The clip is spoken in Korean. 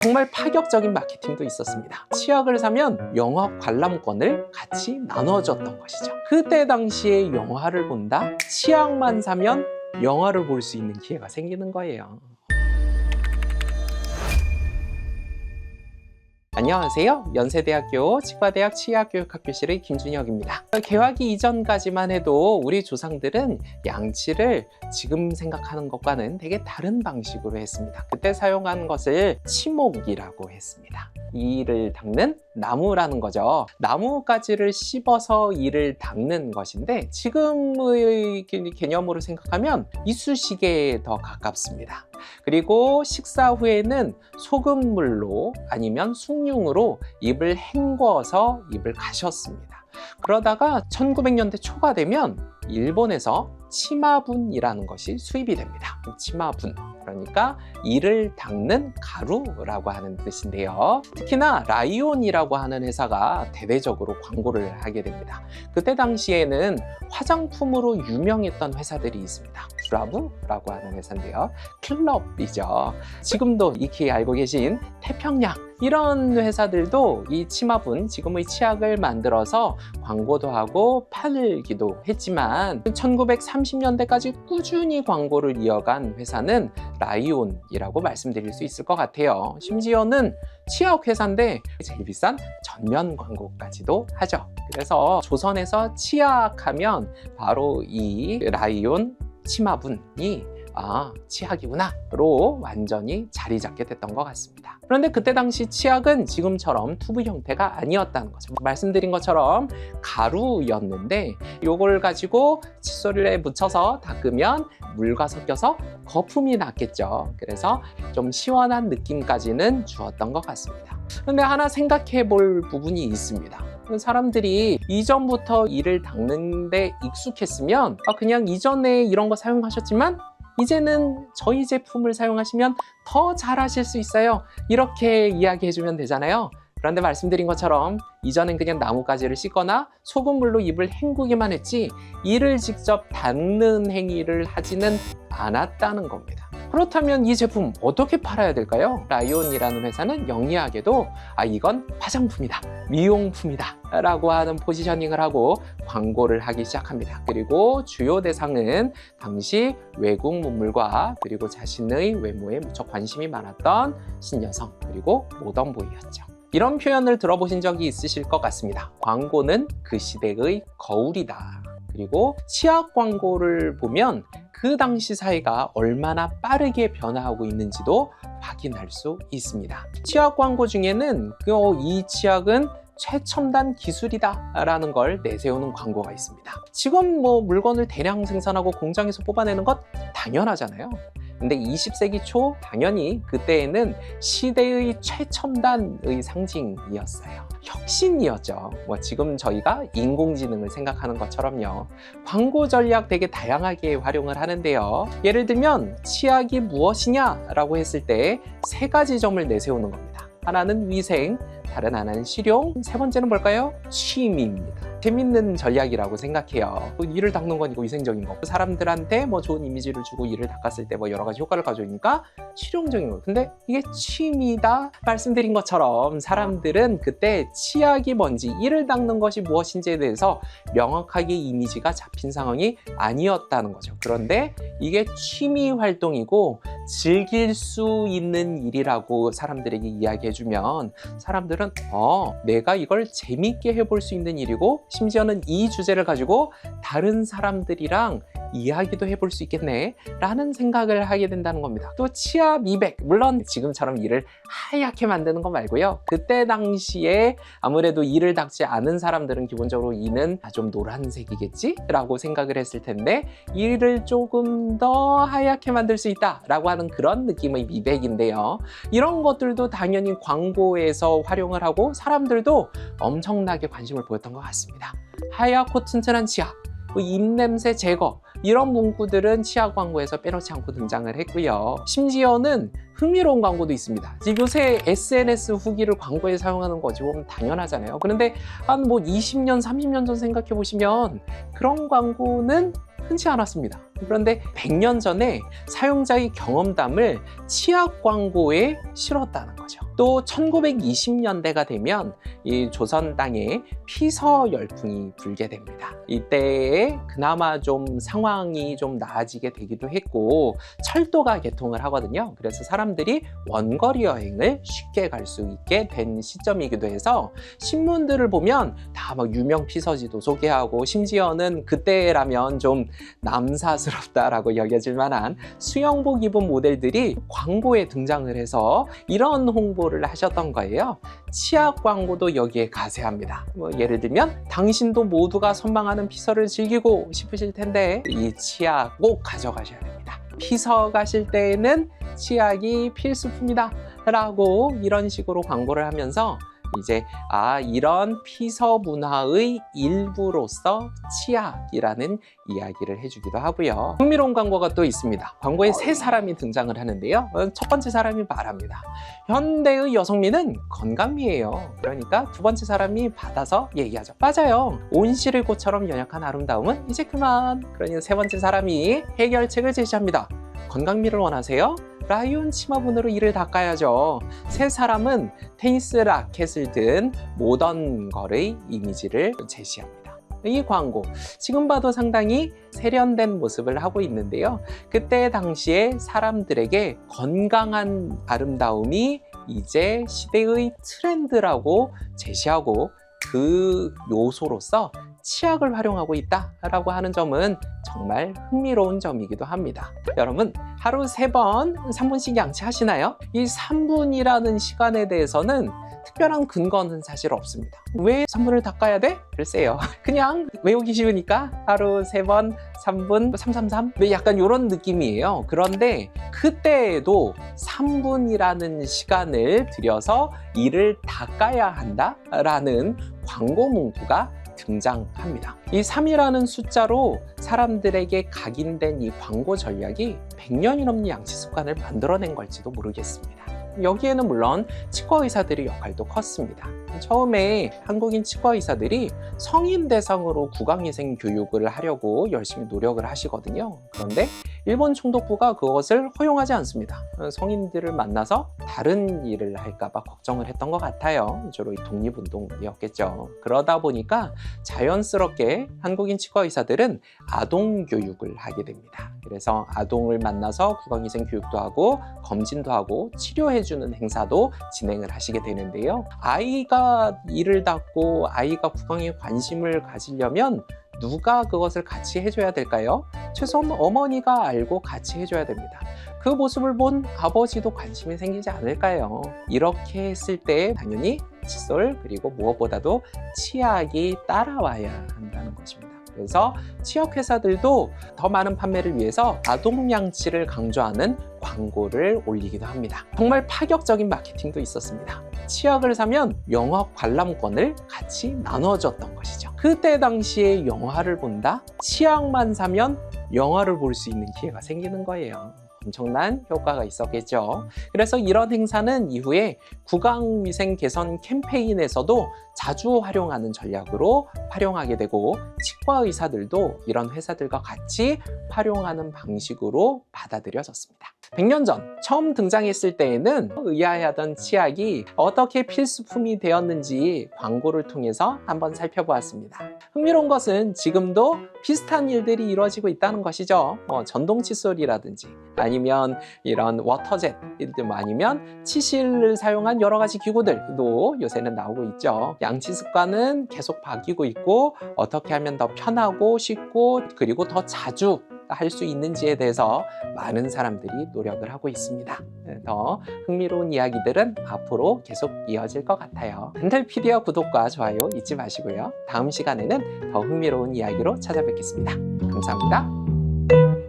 정말 파격적인 마케팅도 있었습니다. 치약을 사면 영화 관람권을 같이 나눠줬던 것이죠. 그때 당시에 영화를 본다? 치약만 사면 영화를 볼 수 있는 기회가 생기는 거예요. 안녕하세요. 연세대학교 치과대학 치의학교육학교실의 김준혁입니다. 개화기 이전까지만 해도 우리 조상들은 양치를 지금 생각하는 것과는 되게 다른 방식으로 했습니다. 그때 사용한 것을 치목이라고 했습니다. 이를 닦는 나무라는 거죠. 나무가지를 씹어서 이를 닦는 것인데 지금의 개념으로 생각하면 이쑤시개에 더 가깝습니다. 그리고 식사 후에는 소금물로 아니면 숭늉으로 입을 헹궈서 입을 가셨습니다. 그러다가 1900년대 초가 되면 일본에서 치마분이라는 것이 수입이 됩니다. 치마분, 그러니까 이를 닦는 가루라고 하는 뜻인데요. 특히나 라이온이라고 하는 회사가 대대적으로 광고를 하게 됩니다. 그때 당시에는 화장품으로 유명했던 회사들이 있습니다. 쥬라브라고 하는 회사인데요. 클럽이죠. 지금도 익히 알고 계신 태평양, 이런 회사들도 이 치마분, 지금의 치약을 만들어서 광고도 하고 팔기도 했지만 1930년대까지 꾸준히 광고를 이어간 회사는 라이온이라고 말씀드릴 수 있을 것 같아요. 심지어는 치약 회사인데 제일 비싼 전면 광고까지도 하죠. 그래서 조선에서 치약하면 바로 이 라이온 치마분이 치약이구나로 완전히 자리 잡게 됐던 것 같습니다. 그런데 그때 당시 치약은 지금처럼 튜브 형태가 아니었다는 거죠. 말씀드린 것처럼 가루였는데 이걸 가지고 칫솔에 묻혀서 닦으면 물과 섞여서 거품이 났겠죠. 그래서 좀 시원한 느낌까지는 주었던 것 같습니다. 그런데 하나 생각해 볼 부분이 있습니다. 사람들이 이전부터 이를 닦는 데 익숙했으면 그냥 이전에 이런 거 사용하셨지만 이제는 저희 제품을 사용하시면 더 잘하실 수 있어요. 이렇게 이야기해주면 되잖아요. 그런데 말씀드린 것처럼 이전엔 그냥 나뭇가지를 씻거나 소금물로 입을 헹구기만 했지 이를 직접 닦는 행위를 하지는 않았다는 겁니다. 그렇다면 이 제품 어떻게 팔아야 될까요? 라이온이라는 회사는 영리하게도 이건 화장품이다, 미용품이다 라고 하는 포지셔닝을 하고 광고를 하기 시작합니다. 그리고 주요 대상은 당시 외국 문물과 그리고 자신의 외모에 무척 관심이 많았던 신여성 그리고 모던보이였죠. 이런 표현을 들어보신 적이 있으실 것 같습니다. 광고는 그 시대의 거울이다. 그리고 치약 광고를 보면 그 당시 사회가 얼마나 빠르게 변화하고 있는지도 확인할 수 있습니다. 치약 광고 중에는 이 치약은 최첨단 기술이다 라는 걸 내세우는 광고가 있습니다. 지금 물건을 대량 생산하고 공장에서 뽑아내는 것 당연하잖아요. 근데 20세기 초 당연히 그때에는 시대의 최첨단의 상징이었어요. 혁신이었죠. 지금 저희가 인공지능을 생각하는 것처럼요. 광고 전략 되게 다양하게 활용을 하는데요. 예를 들면 치약이 무엇이냐라고 했을 때 3가지 점을 내세우는 겁니다. 하나는 위생, 다른 하나는 실용, 세 번째는 뭘까요? 취미입니다. 재밌는 전략이라고 생각해요. 이를 닦는 건 이거 위생적인 거, 사람들한테 좋은 이미지를 주고 이를 닦았을 때 여러 가지 효과를 가져오니까 실용적인 거. 근데 이게 취미다 말씀드린 것처럼 사람들은 그때 치약이 뭔지, 이를 닦는 것이 무엇인지에 대해서 명확하게 이미지가 잡힌 상황이 아니었다는 거죠. 그런데 이게 취미 활동이고 즐길 수 있는 일이라고 사람들에게 이야기해주면 사람들은 내가 이걸 재밌게 해볼 수 있는 일이고 심지어는 이 주제를 가지고 다른 사람들이랑 이야기도 해볼 수 있겠네 라는 생각을 하게 된다는 겁니다. 또 치아 미백, 물론 지금처럼 이를 하얗게 만드는 거 말고요. 그때 당시에 아무래도 이를 닦지 않은 사람들은 기본적으로 이는 좀 노란색이겠지? 라고 생각을 했을 텐데 이를 조금 더 하얗게 만들 수 있다 라고 하는 그런 느낌의 미백인데요. 이런 것들도 당연히 광고에서 활용을 하고 사람들도 엄청나게 관심을 보였던 것 같습니다. 하얗고 튼튼한 치아, 입냄새 제거, 이런 문구들은 치약 광고에서 빼놓지 않고 등장을 했고요. 심지어는 흥미로운 광고도 있습니다. 지금 요새 SNS 후기를 광고에 사용하는 거지 보면 당연하잖아요. 그런데 한 20년, 30년 전 생각해 보시면 그런 광고는 흔치 않았습니다. 그런데 100년 전에 사용자의 경험담을 치약 광고에 실었다는 거죠. 또 1920년대가 되면 이 조선 땅에 피서 열풍이 불게 됩니다. 이때에 그나마 좀 상황이 좀 나아지게 되기도 했고 철도가 개통을 하거든요. 그래서 사람들이 원거리 여행을 쉽게 갈 수 있게 된 시점이기도 해서 신문들을 보면 다 막 유명 피서지도 소개하고 심지어는 그때라면 좀 남사스럽다라고 여겨질 만한 수영복 입은 모델들이 광고에 등장을 해서 이런 홍보를 하셨던 거예요. 치약 광고도 여기에 가세합니다. 예를 들면 당신도 모두가 선망하는 피서를 즐기고 싶으실 텐데 이 치약 꼭 가져가셔야 됩니다. 피서 가실 때에는 치약이 필수품이다 라고 이런 식으로 광고를 하면서 이제 이런 피서 문화의 일부로서 치약이라는 이야기를 해주기도 하고요. 흥미로운 광고가 또 있습니다. 광고에 세 사람이 등장을 하는데요. 첫 번째 사람이 말합니다. 현대의 여성미는 건강미예요. 그러니까 두 번째 사람이 받아서 얘기하죠. 맞아요. 온실의꽃처럼 연약한 아름다움은 이제 그만. 그러니 세 번째 사람이 해결책을 제시합니다. 건강미를 원하세요? 라이온 치마분으로 이를 닦아야죠. 세 사람은 테니스 라켓을 든 모던 걸의 이미지를 제시합니다. 이 광고 지금 봐도 상당히 세련된 모습을 하고 있는데요. 그때 당시에 사람들에게 건강한 아름다움이 이제 시대의 트렌드라고 제시하고 그 요소로서 치약을 활용하고 있다라고 하는 점은 정말 흥미로운 점이기도 합니다. 여러분 하루 3번 3분씩 양치하시나요? 이 3분이라는 시간에 대해서는 특별한 근거는 사실 없습니다. 왜 3분을 닦아야 돼? 글쎄요. 그냥 외우기 쉬우니까 하루 3번 3분 333 약간 이런 느낌이에요. 그런데 그때에도 3분이라는 시간을 들여서 이를 닦아야 한다라는 광고 문구가 등장합니다. 이 3이라는 숫자로 사람들에게 각인된 이 광고 전략이 100년이 넘는 양치 습관을 만들어낸 걸지도 모르겠습니다. 여기에는 물론 치과 의사들의 역할도 컸습니다. 처음에 한국인 치과 의사들이 성인 대상으로 구강위생 교육을 하려고 열심히 노력을 하시거든요. 그런데 일본 총독부가 그것을 허용하지 않습니다. 성인들을 만나서 다른 일을 할까봐 걱정을 했던 것 같아요. 주로 독립운동이었겠죠. 그러다 보니까 자연스럽게 한국인 치과 의사들은 아동 교육을 하게 됩니다. 그래서 아동을 만나서 구강위생 교육도 하고 검진도 하고 치료해주는 행사도 진행을 하시게 되는데요. 아이가 이를 닦고 아이가 구강에 관심을 가지려면 누가 그것을 같이 해줘야 될까요? 최소한 어머니가 알고 같이 해줘야 됩니다. 그 모습을 본 아버지도 관심이 생기지 않을까요? 이렇게 했을 때 당연히 칫솔 그리고 무엇보다도 치약이 따라와야 한다는 것입니다. 그래서 치약 회사들도 더 많은 판매를 위해서 아동 양치를 강조하는 광고를 올리기도 합니다. 정말 파격적인 마케팅도 있었습니다. 치약을 사면 영화 관람권을 같이 나눠줬던 것이죠. 그때 당시에 영화를 본다? 치약만 사면 영화를 볼 수 있는 기회가 생기는 거예요. 엄청난 효과가 있었겠죠. 그래서 이런 행사는 이후에 구강위생 개선 캠페인에서도 자주 활용하는 전략으로 활용하게 되고 치과 의사들도 이런 회사들과 같이 활용하는 방식으로 받아들여졌습니다. 100년 전 처음 등장했을 때에는 의아해하던 치약이 어떻게 필수품이 되었는지 광고를 통해서 한번 살펴보았습니다. 흥미로운 것은 지금도 비슷한 일들이 이루어지고 있다는 것이죠. 전동 칫솔이라든지 아니면 이런 워터젯 아니면 치실을 사용한 여러 가지 기구들도 요새는 나오고 있죠. 양치 습관은 계속 바뀌고 있고 어떻게 하면 더 편하고 쉽고 그리고 더 자주 할 수 있는지에 대해서 많은 사람들이 노력을 하고 있습니다. 더 흥미로운 이야기들은 앞으로 계속 이어질 것 같아요. 덴탈피디아 구독과 좋아요 잊지 마시고요. 다음 시간에는 더 흥미로운 이야기로 찾아뵙겠습니다. 감사합니다.